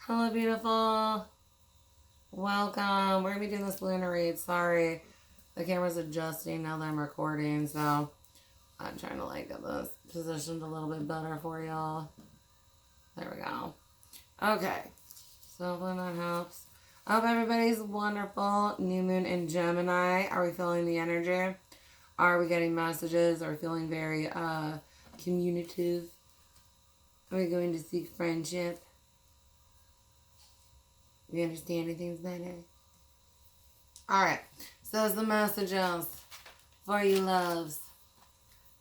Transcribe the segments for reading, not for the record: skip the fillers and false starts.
Hello, beautiful. Welcome. We're going to be doing this lunar read. Sorry, the camera's adjusting now that I'm recording, so I'm trying to get this positioned a little bit better for y'all. There we go. Okay, so hopefully that helps. I hope everybody's wonderful. New moon in Gemini. Are we feeling the energy? Are we getting messages? Are we feeling very communicative? Are we going to seek friendship? We understanding things better? Alright, so that's the messages for you loves.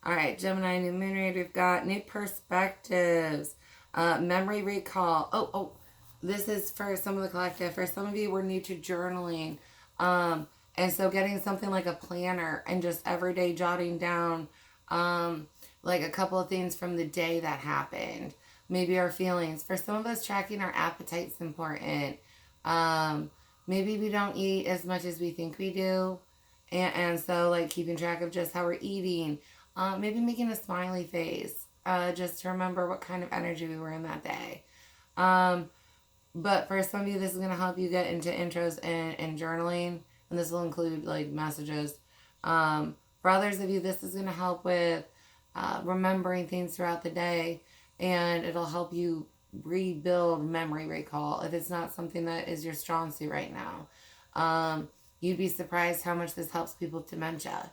Alright, Gemini new moon read. We've got new perspectives. Memory recall. This is for some of the collective. For some of you, we're new to journaling. And so getting something like a planner and just everyday jotting down like a couple of things from the day that happened. Maybe our feelings. For some of us, tracking our appetite's important. Maybe we don't eat as much as we think we do. And so keeping track of just how we're eating. Maybe making a smiley face. Just to remember what kind of energy we were in that day. But for some of you, this is going to help you get into intros and journaling. And this will include messages. For others of you, this is going to help with remembering things throughout the day. And it'll help you rebuild memory recall if it's not something that is your strong suit right now. You'd be surprised how much this helps people with dementia.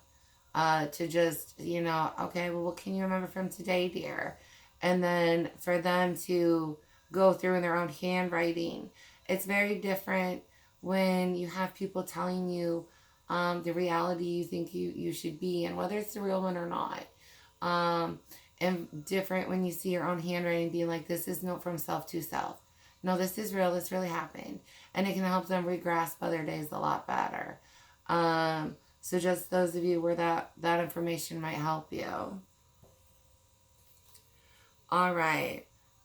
To just, okay, well, what can you remember from today, dear? And then for them to go through in their own handwriting. It's very different when you have people telling you the reality you think you should be and whether it's the real one or not. And different when you see your own handwriting being like, this is not from self to self. No, this is real. This really happened. And it can help them re-grasp other days a lot better. So just those of you where that information might help you. All right.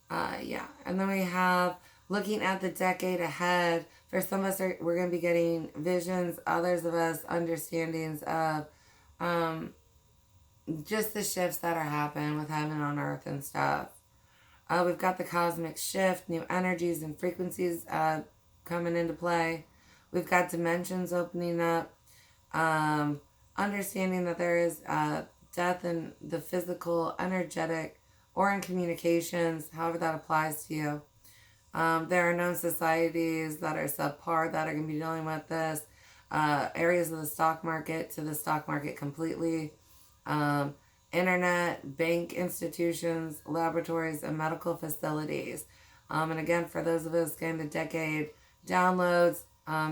Yeah. And then we have looking at the decade ahead. For some of us, we're going to be getting visions. Others of us, understandings of just the shifts that are happening with heaven on earth and stuff. We've got the cosmic shift, new energies and frequencies coming into play. We've got dimensions opening up. Understanding that there is death in the physical, energetic, or in communications, however that applies to you. There are known societies that are subpar that are going to be dealing with this. Areas of the stock market to the stock market completely. Internet, bank institutions, laboratories, and medical facilities. And again, for those of us getting the decade downloads,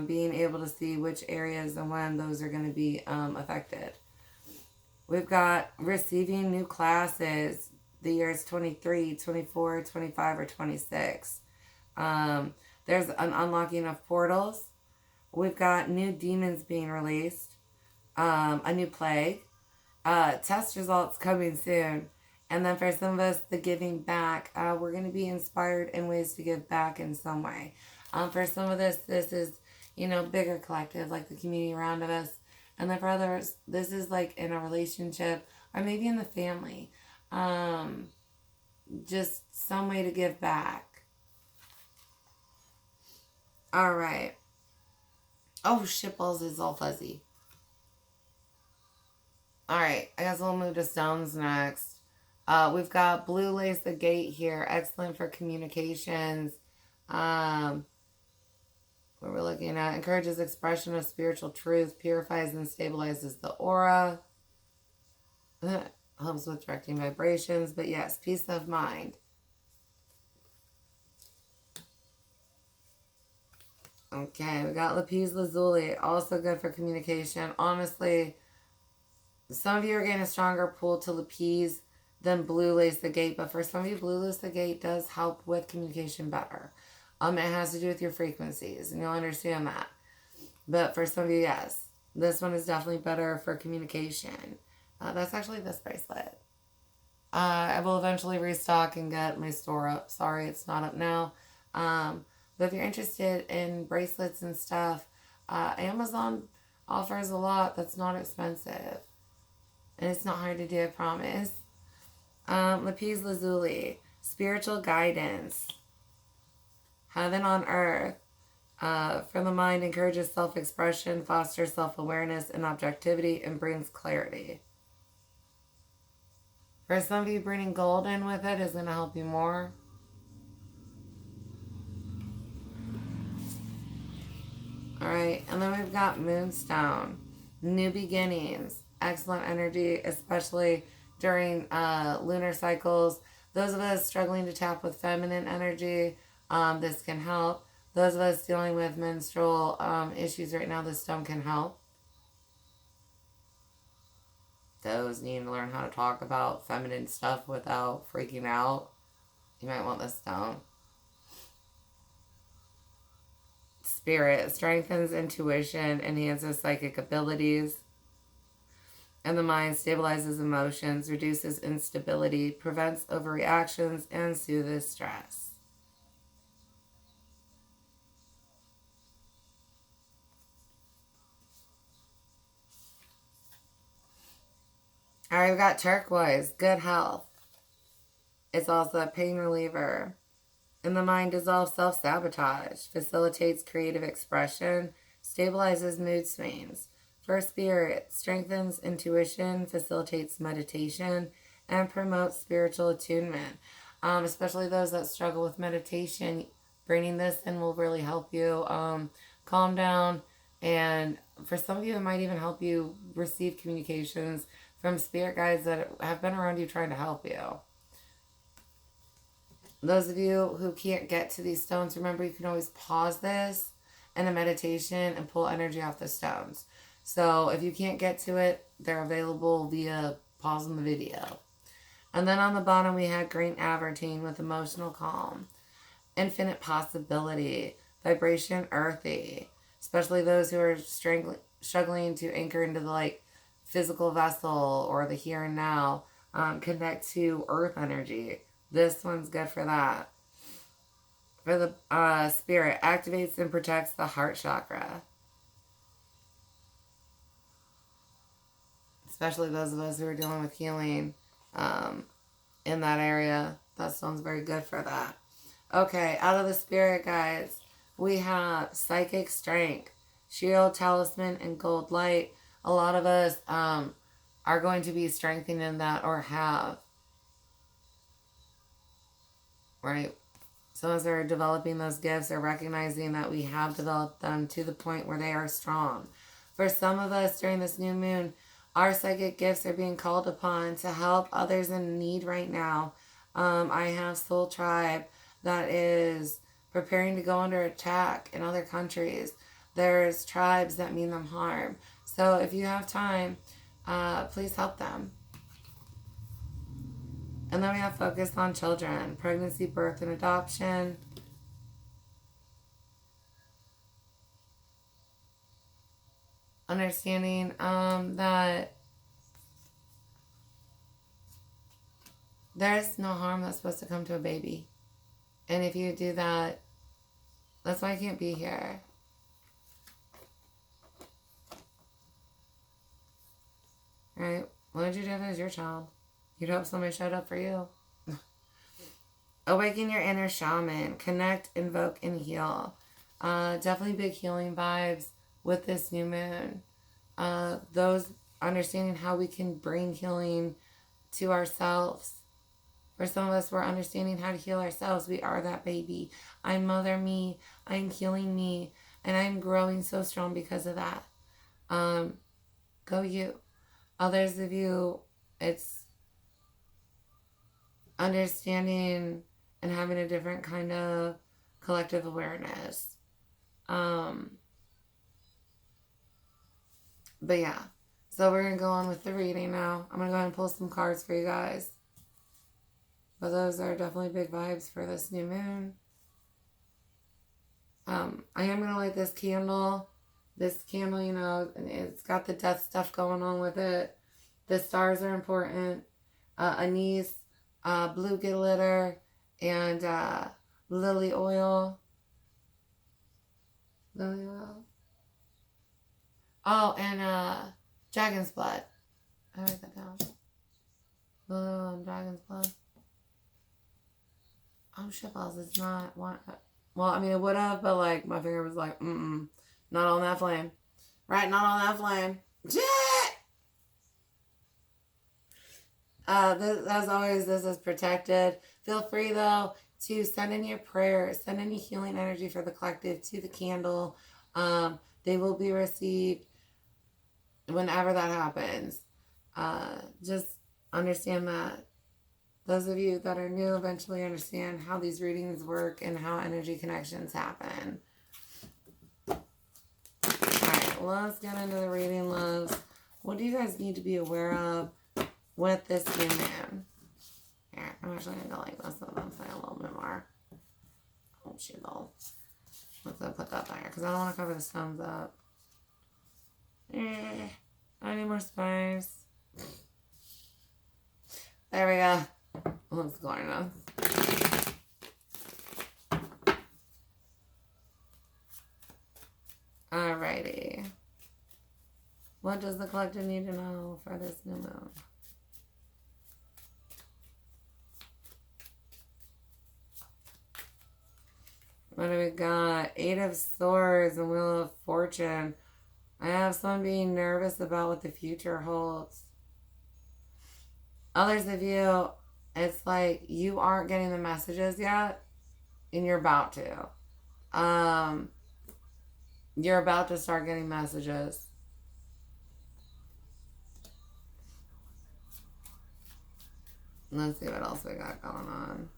being able to see which areas and when those are going to be affected. We've got receiving new classes. The years 23, 24, 25, or 26. There's an unlocking of portals. We've got new demons being released. A new plague. Test results coming soon. And then for some of us, the giving back. We're going to be inspired in ways to give back in some way. For some of this is, bigger collective, like the community around us. And then for others, this is in a relationship or maybe in the family. Just some way to give back. All right. Oh, shitballs is all fuzzy. All right, I guess we'll move to stones next. We've got blue lace the gate here. Excellent for communications. What we're looking at encourages expression of spiritual truth, purifies and stabilizes the aura. Helps with directing vibrations, but yes, peace of mind. Okay, we got lapis lazuli, also good for communication. Honestly, some of you are getting a stronger pull to lapis than blue lace the gate, but for some of you, blue lace the gate does help with communication better. It has to do with your frequencies, and you'll understand that. But for some of you, yes, this one is definitely better for communication. That's actually this bracelet. I will eventually restock and get my store up. Sorry, it's not up now. But if you're interested in bracelets and stuff, Amazon offers a lot that's not expensive. And it's not hard to do, I promise. Lapis lazuli, spiritual guidance. heaven on earth. For the mind, encourages self-expression, fosters self-awareness and objectivity, and brings clarity. For some of you, bringing gold in with it is going to help you more. Alright, and then we've got Moonstone. New beginnings. Excellent energy, especially during lunar cycles. Those of us struggling to tap with feminine energy, this can help. Those of us dealing with menstrual issues right now, this stone can help. Those needing to learn how to talk about feminine stuff without freaking out, you might want this stone. Spirit strengthens intuition, enhances psychic abilities, and the mind stabilizes emotions, reduces instability, prevents overreactions, and soothes stress. All right, we've got turquoise, good health. It's also a pain reliever. And the mind dissolves self-sabotage, facilitates creative expression, stabilizes mood swings. For spirit, strengthens intuition, facilitates meditation, and promotes spiritual attunement. Especially those that struggle with meditation, bringing this in will really help you calm down. And for some of you, it might even help you receive communications from spirit guides that have been around you trying to help you. Those of you who can't get to these stones, remember you can always pause this in a meditation and pull energy off the stones. So if you can't get to it, they're available via pausing the video. And then on the bottom we had green avertine with emotional calm, infinite possibility, vibration earthy, especially those who are struggling to anchor into the physical vessel or the here and now, connect to earth energy. This one's good for that. For the spirit, activates and protects the heart chakra. Especially those of us who are dealing with healing in that area. That stone's very good for that. Okay, out of the spirit guides, we have psychic strength, shield, talisman, and gold light. A lot of us are going to be strengthening that or have. Right? Some of us are developing those gifts or recognizing that we have developed them to the point where they are strong. For some of us during this new moon, our psychic gifts are being called upon to help others in need right now. I have Soul Tribe that is preparing to go under attack in other countries. There's tribes that mean them harm. So if you have time, please help them. And then we have focus on children, pregnancy, birth, and adoption. Understanding that there's no harm that's supposed to come to a baby. And if you do that, that's why I can't be here. Right? What would you do if it was your child? You'd hope somebody showed up for you. Awaken your inner shaman. Connect, invoke, and heal. Definitely big healing vibes with this new moon. Those understanding how we can bring healing to ourselves. For some of us, we're understanding how to heal ourselves. We are that baby. I'm mother me. I'm healing me. And I'm growing so strong because of that. Go you. Others of you, it's understanding and having a different kind of collective awareness. But yeah, so we're going to go on with the reading now. I'm going to go ahead and pull some cards for you guys. But those are definitely big vibes for this new moon. I am going to light this candle. This candle, you know, it's got the death stuff going on with it. The stars are important. Anise, blue glitter, and lily oil. Lily oil. Oh, and dragon's blood. I write that down. Lily oil and dragon's blood. Oh, shitballs, it's not one. Well, I mean, it would have, but like my finger was like, not on that flame. Right, not on that flame. As always, this is protected. Feel free, though, to send in your prayers, send any healing energy for the collective to the candle. They will be received whenever that happens. Just understand that those of you that are new eventually understand how these readings work and how energy connections happen. Alright, let's get into the reading, loves. What do you guys need to be aware of with this new moon? Here, I'm actually going to go like this so I'm saying a little bit more. Oh, shit, though. Let's put that there because I don't want to cover the stones up. I need more space. There we go. Looks gorgeous. Alrighty. What does the collective need to know for this new moon? What do we got? 8 of Swords and Wheel of Fortune. I have someone being nervous about what the future holds. Others of you, it's like you aren't getting the messages yet, and you're about to. You're about to start getting messages. Let's see what else we got going on.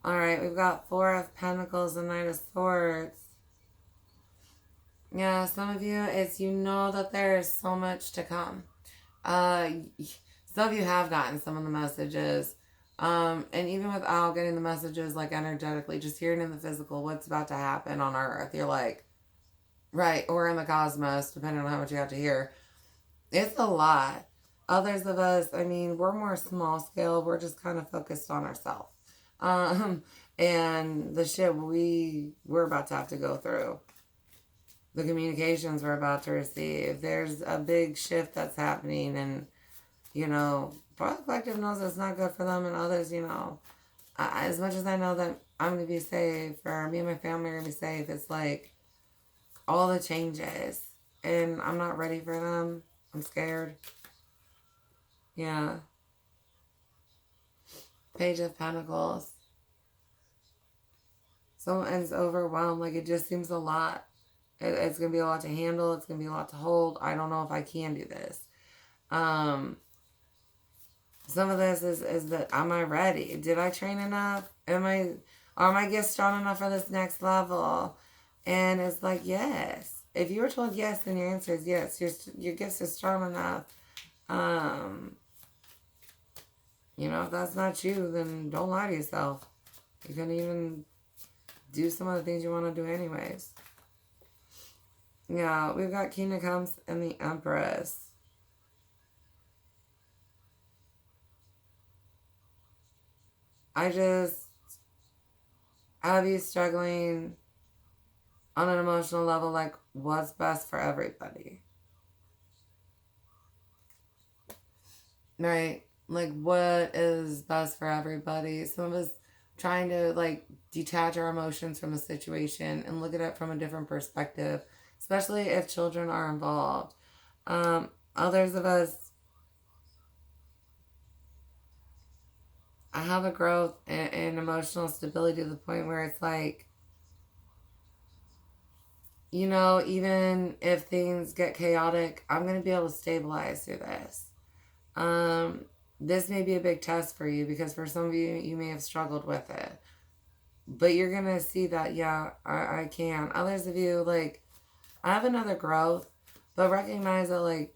Alright, we've got 4 of Pentacles and Knight of Swords. Yeah, some of you, it's you know that there is so much to come. Some of you have gotten some of the messages. And even without getting the messages, like energetically, just hearing in the physical what's about to happen on Earth, you're like, right, or in the cosmos, depending on how much you have to hear. It's a lot. Others of us, I mean, we're more small scale. We're just kind of focused on ourselves. And the shit we're about to have to go through. The communications we're about to receive. There's a big shift that's happening, and, you know, part of the collective knows it's not good for them, and others, you know, as much as I know that I'm going to be safe, or me and my family are going to be safe, it's like all the changes, and I'm not ready for them. I'm scared. Yeah. Page of Pentacles. Someone's overwhelmed. Like, it just seems a lot. It's going to be a lot to handle. It's going to be a lot to hold. I don't know if I can do this. Some of this is that, am I ready? Did I train enough? Are my gifts strong enough for this next level? And it's like, yes. If you were told yes, then your answer is yes. Your gifts are strong enough. You know, if that's not you, then don't lie to yourself. You can even do some of the things you want to do anyways. Yeah, we've got King of Cups and the Empress. I have you struggling on an emotional level, like what's best for everybody. Right? Like, what is best for everybody? Some of us trying to, like, detach our emotions from a situation and look at it from a different perspective, especially if children are involved. Others of us, I have a growth in emotional stability to the point where it's like, you know, even if things get chaotic, I'm going to be able to stabilize through this. This may be a big test for you because for some of you, you may have struggled with it. But you're going to see that, yeah, I can. Others of you, like, I have another growth, but recognize that, like,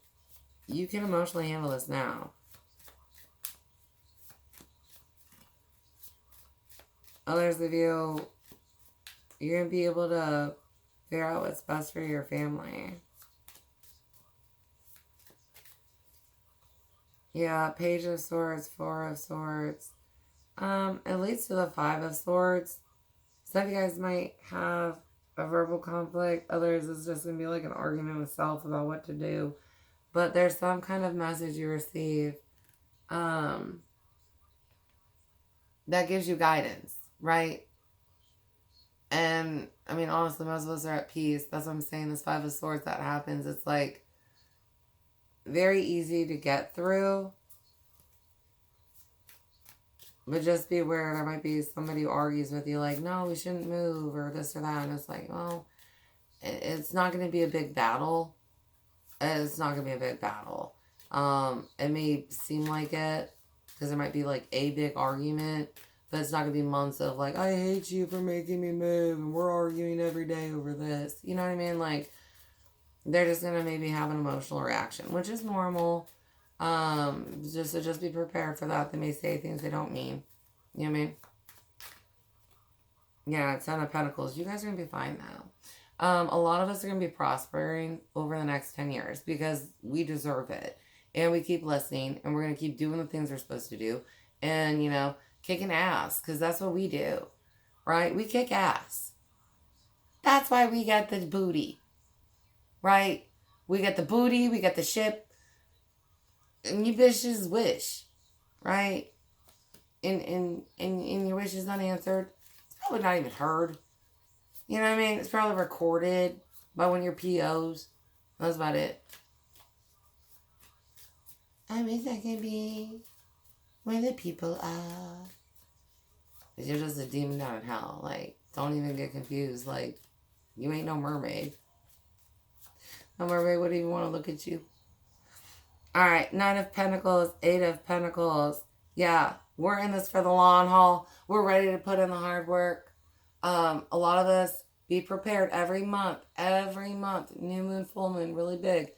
you can emotionally handle this now. Others of you, you're going to be able to figure out what's best for your family. Yeah, Page of Swords, 4 of Swords. It leads to the 5 of Swords. Some of you guys might have a verbal conflict. Others is just going to be like an argument with self about what to do. But there's some kind of message you receive that gives you guidance, right? And I mean, honestly, most of us are at peace. That's what I'm saying. This Five of Swords that happens, it's like very easy to get through. But just be aware there might be somebody who argues with you like, no, we shouldn't move or this or that. And it's like, well, it's not going to be a big battle. It's not going to be a big battle. It may seem like it because there might be like a big argument, but it's not going to be months of like, I hate you for making me move and we're arguing every day over this. You know what I mean? Like, they're just going to maybe have an emotional reaction, which is normal. Just be prepared for that. They may say things they don't mean. You know what I mean? Yeah, Ten of Pentacles. You guys are going to be fine now. A lot of us are going to be prospering over the next 10 years because we deserve it. And we keep listening and we're going to keep doing the things we're supposed to do. And, you know, kicking ass because that's what we do. Right? We kick ass. That's why we get the booty. Right? We get the booty. We get the ship. And you bitches wish, right? And your wish is unanswered. It's probably not even heard. You know what I mean? It's probably recorded by one of your POs. That's about it. I wish I could be where the people are. Because you're just a demon down in hell. Like, don't even get confused. Like, you ain't no mermaid. No mermaid wouldn't even want to look at you. All right, Nine of Pentacles, Eight of Pentacles. Yeah, we're in this for the long haul. We're ready to put in the hard work. A lot of us, be prepared every month, new moon, full moon, really big.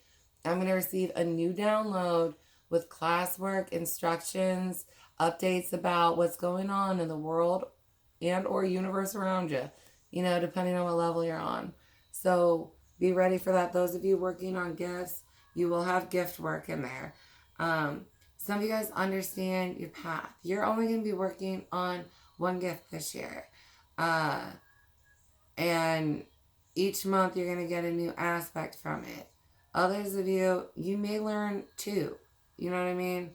I'm going to receive a new download with classwork, instructions, updates about what's going on in the world and or universe around you, you know, depending on what level you're on. So be ready for that. Those of you working on gifts, you will have gift work in there. Some of you guys understand your path. You're only going to be working on one gift this year. And each month you're going to get a new aspect from it. Others of you, you may learn two. You know what I mean?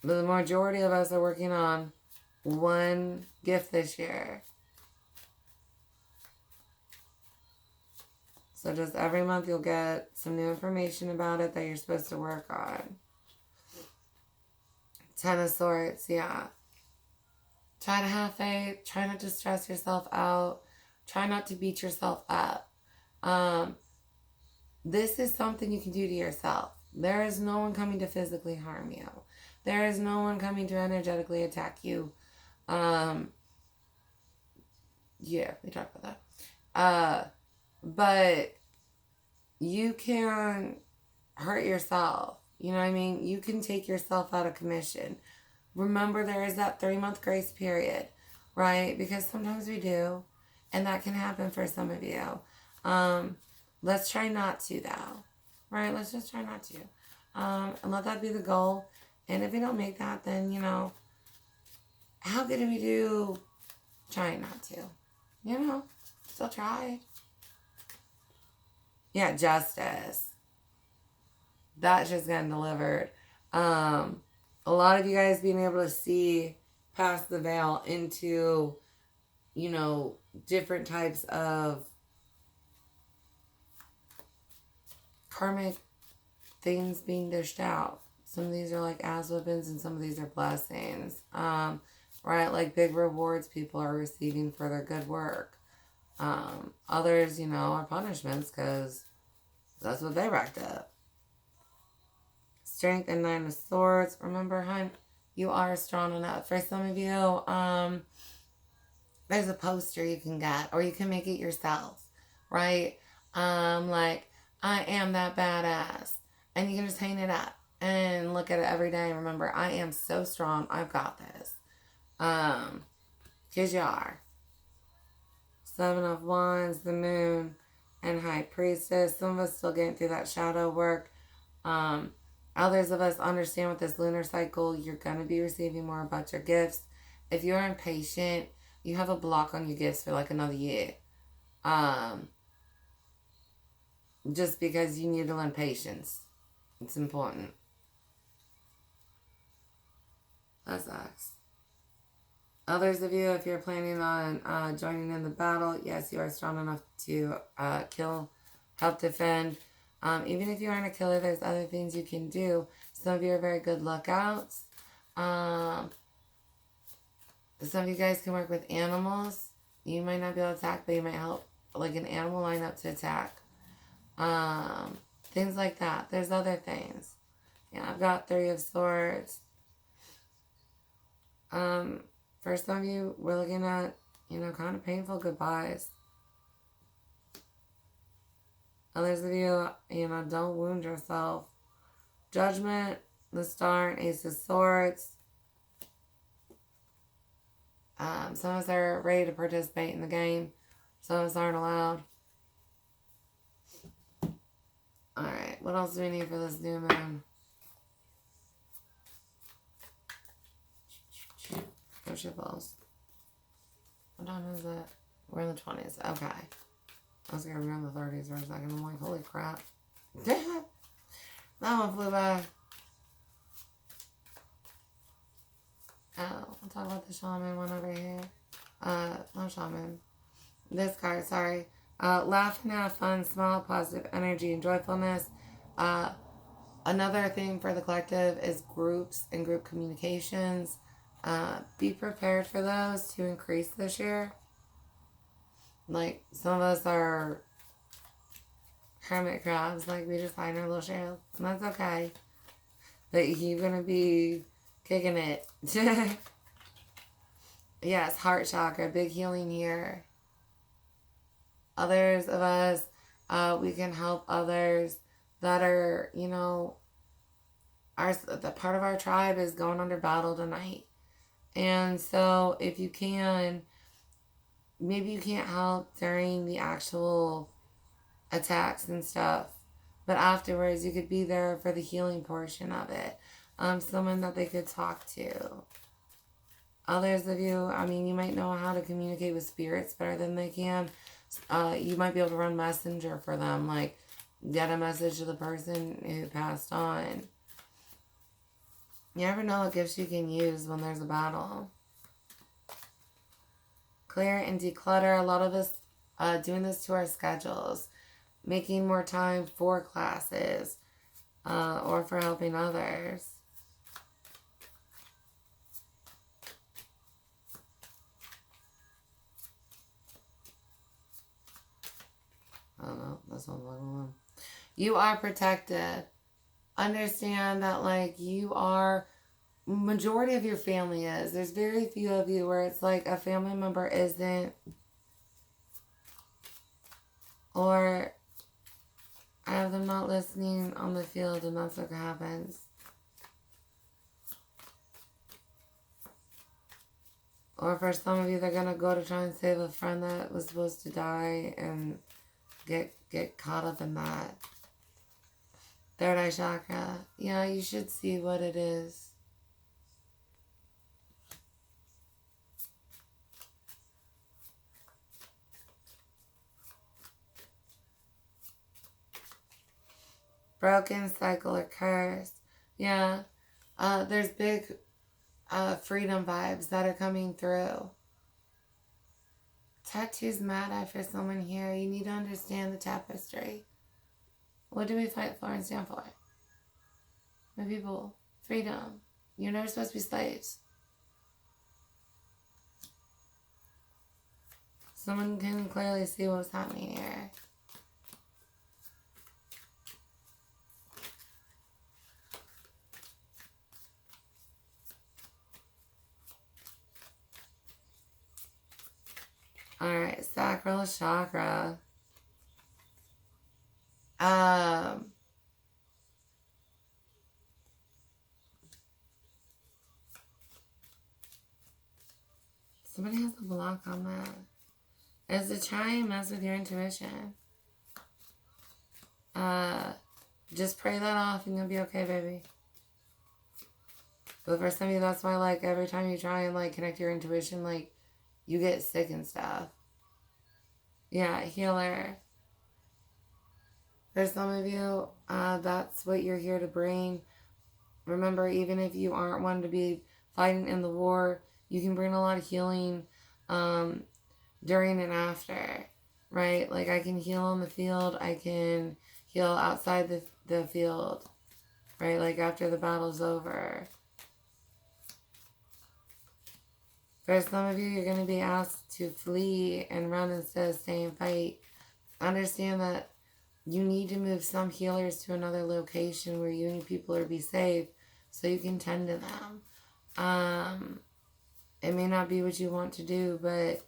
But the majority of us are working on one gift this year. So just every month you'll get some new information about it that you're supposed to work on. Ten of Swords, yeah. Try to have faith. Try not to stress yourself out. Try not to beat yourself up. This is something you can do to yourself. There is no one coming to physically harm you. There is no one coming to energetically attack you. Yeah, we talked about that. But you can hurt yourself. You know what I mean? You can take yourself out of commission. Remember, there is that 3-month grace period, right? Because sometimes we do, and that can happen for some of you. Let's try not to, though, right? Let's just try not to. And let that be the goal. And if we don't make that, then, you know, how good do we do trying not to? You know, still try. Yeah, justice. That's just getting delivered. A lot of you guys being able to see past the veil into, you know, different types of karmic things being dished out. Some of these are like ass whippings and some of these are blessings. Right? Like big rewards people are receiving for their good work. Others, you know, are punishments because that's what they racked up. Strength and Nine of Swords. Remember, hun, you are strong enough. For some of you, there's a poster you can get or you can make it yourself, right? Like, I am that badass. And you can just hang it up and look at it every day and remember, I am so strong. I've got this. Because you are. Seven of Wands, the Moon, and High Priestess. Some of us still getting through that shadow work. Others of us understand with this lunar cycle, you're going to be receiving more about your gifts. If you're impatient, you have a block on your gifts for like another year. Just because you need to learn patience. It's important. That sucks. Others of you, if you're planning on joining in the battle, yes, you are strong enough to kill, help defend. Even if you aren't a killer, there's other things you can do. Some of you are very good lookouts. Some of you guys can work with animals. You might not be able to attack, but you might help like an animal line up to attack. Things like that. There's other things. Yeah, I've got 3 of Swords. For some of you, we're looking at, kind of painful goodbyes. Others of you, don't wound yourself. Judgment, the Star, and Ace of Swords. Some of us are ready to participate in the game. Some of us aren't allowed. Alright, what else do we need for this new moon? Go shitballs. What time is it? We're in the 20s. Okay. I was going to be in the 30s for a second. I'm like, holy crap. That one flew by. Oh, I'll talk about the shaman one over here. No shaman. This card, sorry. Laugh and have fun, smile, positive energy, and joyfulness. Another thing for the collective is groups and group communications. Be prepared for those to increase this year. Like, some of us are hermit crabs. Like, we just hide in our little shell. And that's okay. But you're going to be kicking it. Yes, heart chakra. Big healing here. Others of us, we can help others that are, the part of our tribe is going under battle tonight. And so if you can, maybe you can't help during the actual attacks and stuff, but afterwards you could be there for the healing portion of it. Someone that they could talk to. Others of you, you might know how to communicate with spirits better than they can. You might be able to run messenger for them, like get a message to the person who passed on. You never know what gifts you can use when there's a battle. Clear and declutter. A lot of us doing this to our schedules. Making more time for classes or for helping others. I don't know. That's not one. You are protected. Understand that, like, you are, majority of your family is. There's very few of you where it's like a family member isn't, or I have them not listening on the field and that's what happens. Or for some of you, they're going to go to try and save a friend that was supposed to die and get caught up in that. Third eye chakra. Yeah, you should see what it is. Broken cycle or curse. Yeah. There's big freedom vibes that are coming through. Tattoos matter for someone here. You need to understand the tapestry. What do we fight for and stand for? My people, freedom. You're never supposed to be slaves. Someone can clearly see what's happening here. Alright, sacral chakra. Somebody has a block on that. Is to try and mess with your intuition. Just pray that off and you'll be okay, baby. But for some of you, that's why, like, every time you try and, like, connect your intuition, like, you get sick and stuff. Yeah, healer. For some of you, that's what you're here to bring. Remember, even if you aren't one to be fighting in the war, you can bring a lot of healing during and after, right? Like, I can heal on the field. I can heal outside the field, right? Like, after the battle's over. For some of you, you're going to be asked to flee and run instead of stay and fight. Understand that you need to move some healers to another location where you and people are be safe so you can tend to them. It may not be what you want to do, but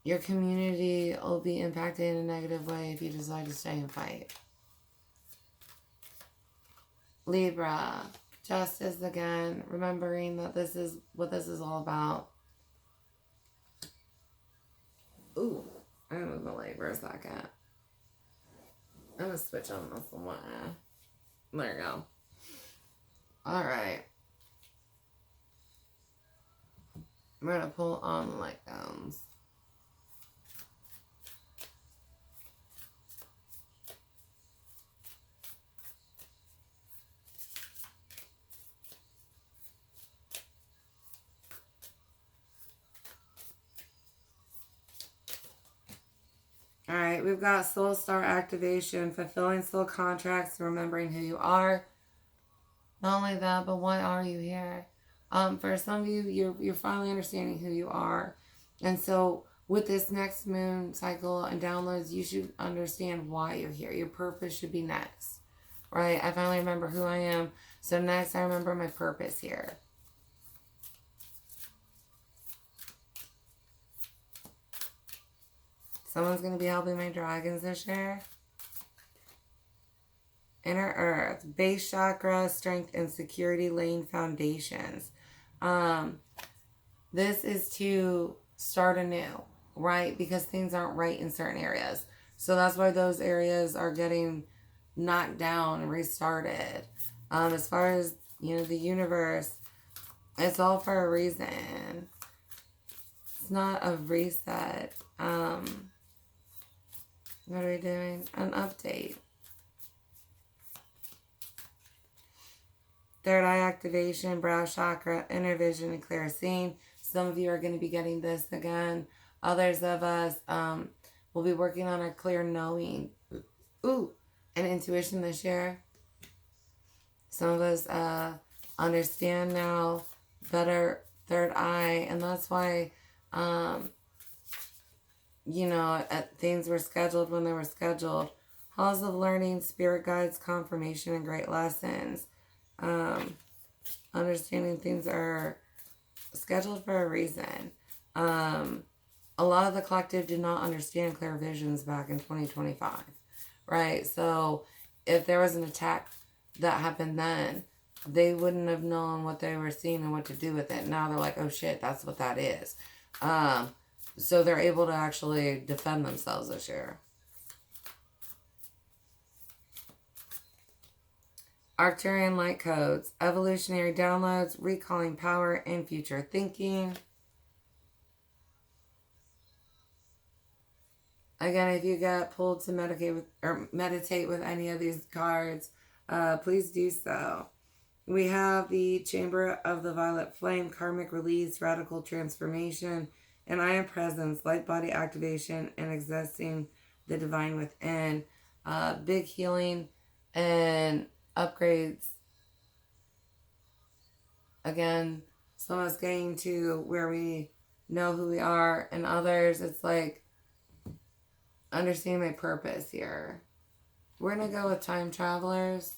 your community will be impacted in a negative way if you decide to stay and fight. Libra, justice again, remembering that this is what this is all about. Ooh, I'm gonna move my leg for a second. I'm gonna switch on this one. There you go. Alright. We're gonna pull on the light gowns. Alright, we've got soul star activation, fulfilling soul contracts, remembering who you are. Not only that, but why are you here? For some of you, you're finally understanding who you are. And so with this next moon cycle and downloads, you should understand why you're here. Your purpose should be next, right? I finally remember who I am. So next, I remember my purpose here. Someone's going to be helping my dragons this year. Inner Earth, base chakra, strength and security, laying foundations. This is to start anew, right? Because things aren't right in certain areas. So that's why those areas are getting knocked down and restarted. As far as, the universe, it's all for a reason. It's not a reset. What are we doing? An update. Third eye activation, brow chakra, inner vision, and clear seeing. Some of you are going to be getting this again. Others of us will be working on our clear knowing. Ooh, and intuition this year. Some of us understand now better third eye, and that's why, things were scheduled when they were scheduled. Halls of learning, spirit guides, confirmation, and great lessons. Understanding things are scheduled for a reason. A lot of the collective did not understand clear visions back in 2025, right? So if there was an attack that happened then, they wouldn't have known what they were seeing and what to do with it. Now they're like, oh shit, that's what that is. So they're able to actually defend themselves this year. Arcturian light codes, evolutionary downloads, recalling power and future thinking. Again, if you get pulled to meditate with any of these cards, please do so. We have the Chamber of the Violet Flame, karmic release, radical transformation, and I am presence, light body activation, and accessing the divine within. Big healing and upgrades. Again, some of us getting to where we know who we are, and others, it's like understanding my purpose here. We're going to go with time travelers.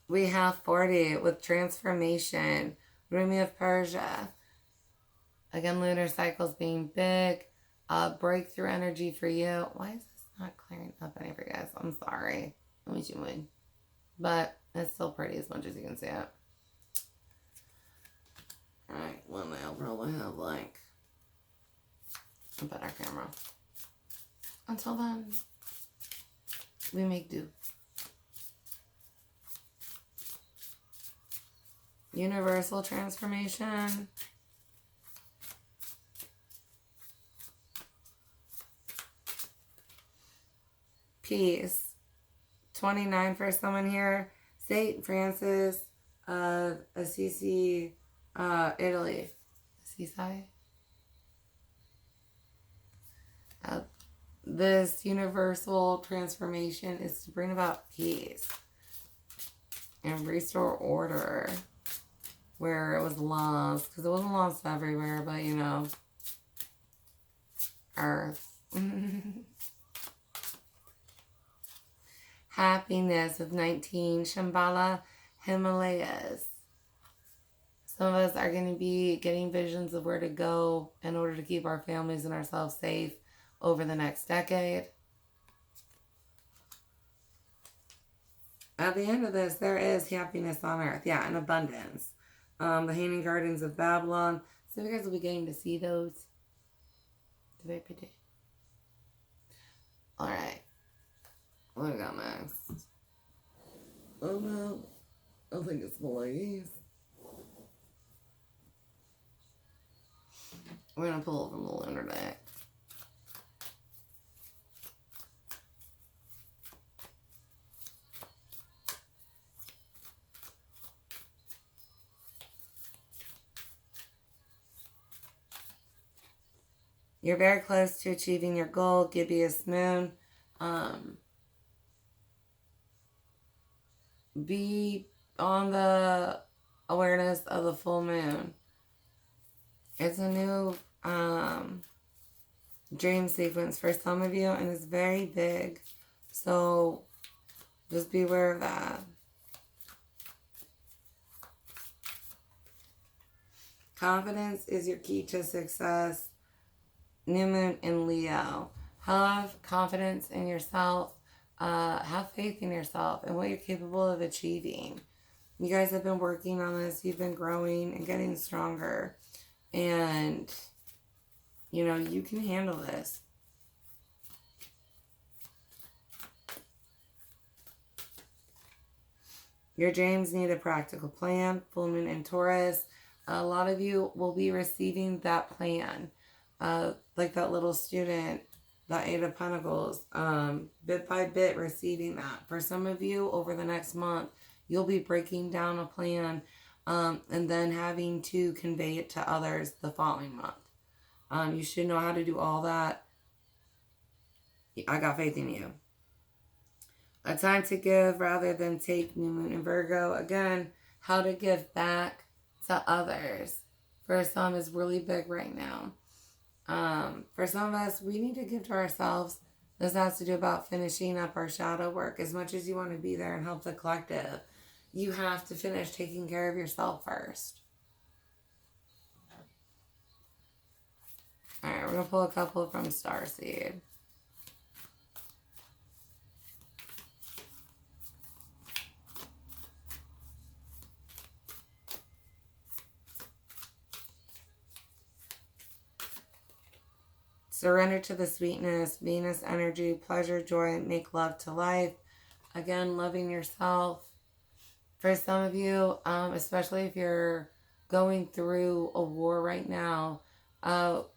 We have 40 with transformation, Rumi of Persia. Again, lunar cycles being big. Breakthrough energy for you. Why is this not clearing up any for you guys? I'm sorry. I wish you would. But it's still pretty as much as you can see it. Alright, one day I'll probably have, like, a better camera. Until then, we make do. Universal transformation. Peace. 29 for someone here. St. Francis of Assisi, Italy. Assisi? This universal transformation is to bring about peace and restore order where it was lost. Because it wasn't lost everywhere, but you know, Earth. Happiness of 19, Shambhala, Himalayas. Some of us are going to be getting visions of where to go in order to keep our families and ourselves safe over the next decade. At the end of this, there is happiness on earth. Yeah, and abundance. The Hanging Gardens of Babylon. So you guys will be getting to see those. They're very pretty. Alright. What do we got next? Oh no. I think it's the ladies. We're going to pull from the lunar deck. You're very close to achieving your goal, gibbous moon. Be on the awareness of the full moon. It's a new dream sequence for some of you, and it's very big. So just be aware of that. Confidence is your key to success. New moon in Leo. Have confidence in yourself. Have faith in yourself and what you're capable of achieving. You guys have been working on this. You've been growing and getting stronger. And, you know, you can handle this. Your dreams need a practical plan. Full moon in Taurus. A lot of you will be receiving that plan. Like that little student, that 8 of Pentacles, bit by bit receiving that. For some of you, over the next month, you'll be breaking down a plan and then having to convey it to others the following month. You should know how to do all that. I got faith in you. A time to give rather than take. New moon in Virgo. Again, how to give back to others. For some is really big right now. For some of us, we need to give to ourselves. This has to do about finishing up our shadow work. As much as you want to be there and help the collective, you have to finish taking care of yourself first. Alright, we're going to pull a couple from Starseed. Surrender to the sweetness, Venus energy, pleasure, joy, make love to life. Again, loving yourself. For some of you, especially if you're going through a war right now,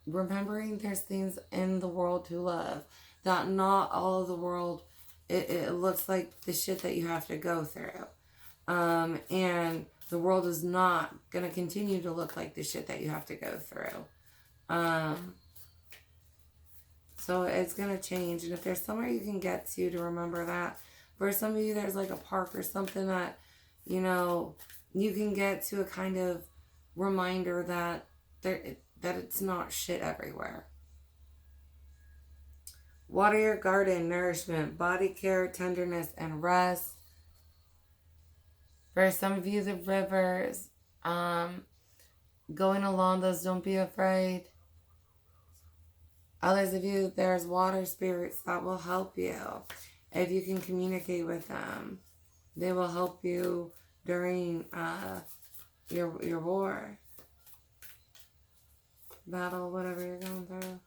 remembering there's things in the world to love. That not all of the world, it looks like the shit that you have to go through. And the world is not going to continue to look like the shit that you have to go through. So it's going to change. And if there's somewhere you can get to remember that. For some of you, there's like a park or something that, you know, you can get to a kind of reminder that that it's not shit everywhere. Water your garden, nourishment, body care, tenderness, and rest. For some of you, the rivers, going along those, don't be afraid. Others of you, there's water spirits that will help you. If you can communicate with them, they will help you during your war. battle, whatever you're going through.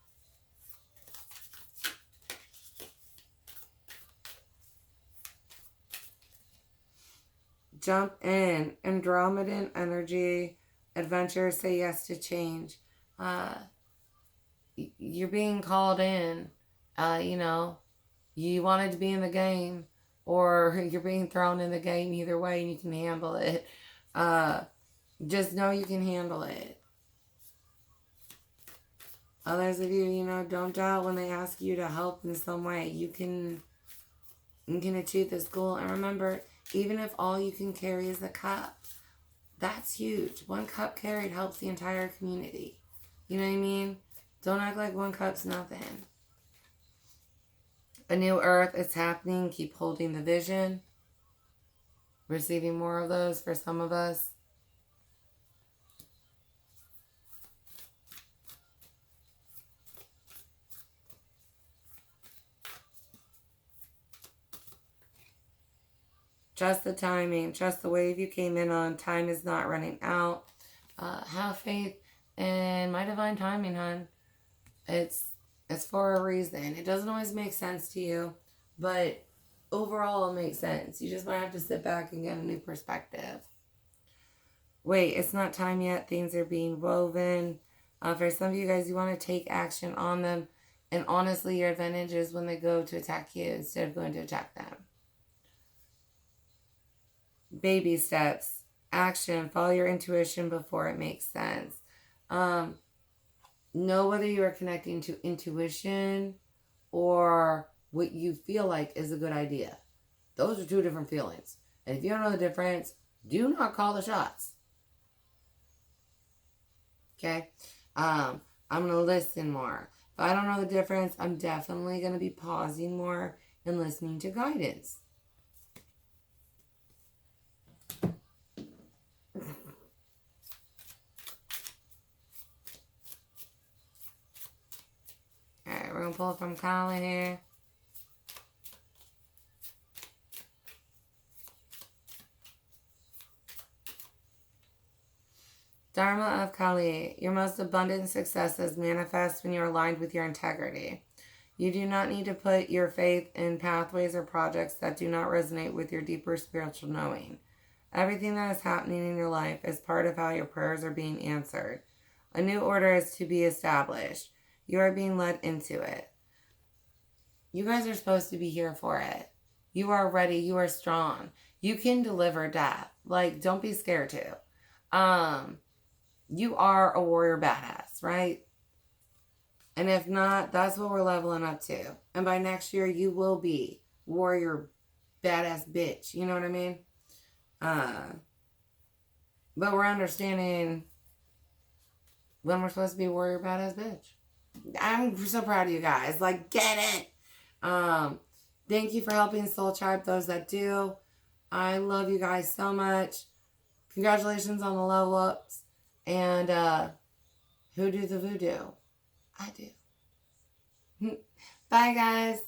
Jump in. Andromedan energy. Adventure. Say yes to change. You're being called in. You know, you wanted to be in the game, or you're being thrown in the game. Either way, and you can handle it. Just know you can handle it. Others of you, you know, don't doubt when they ask you to help in some way. You can achieve this goal. And remember, even if all you can carry is a cup, that's huge. One cup carried helps the entire community. You know what I mean? Don't act like one cup's nothing. A new earth is happening. Keep holding the vision. Receiving more of those for some of us. Trust the timing. Trust the wave you came in on. Time is not running out. Have faith in my divine timing, hon. It's for a reason. It doesn't always make sense to you, but overall it makes sense. You just might have to sit back and get a new perspective. Wait, it's not time yet. Things are being woven. For some of you guys, you want to take action on them. And honestly, your advantage is when they go to attack you instead of going to attack them. Baby steps, action, follow your intuition before it makes sense. Know whether you are connecting to intuition or what you feel like is a good idea. Those are two different feelings. And if you don't know the difference, do not call the shots. Okay? I'm going to listen more. If I don't know the difference, I'm definitely going to be pausing more and listening to guidance. Alright, we're going to pull from Colin here. Dharma of Kali. Your most abundant successes manifest when you're aligned with your integrity. You do not need to put your faith in pathways or projects that do not resonate with your deeper spiritual knowing. Everything that is happening in your life is part of how your prayers are being answered. A new order is to be established. You are being led into it. You guys are supposed to be here for it. You are ready. You are strong. You can deliver death. Like, don't be scared to. You are a warrior badass, right? And if not, that's what we're leveling up to. And by next year, you will be warrior badass bitch. You know what I mean? But we're understanding when we're supposed to be warrior badass bitch. I'm so proud of you guys. Like, get it. Thank you for helping Soul Tribe, those that do. I love you guys so much. Congratulations on the level ups. And who do the voodoo? I do. Bye, guys.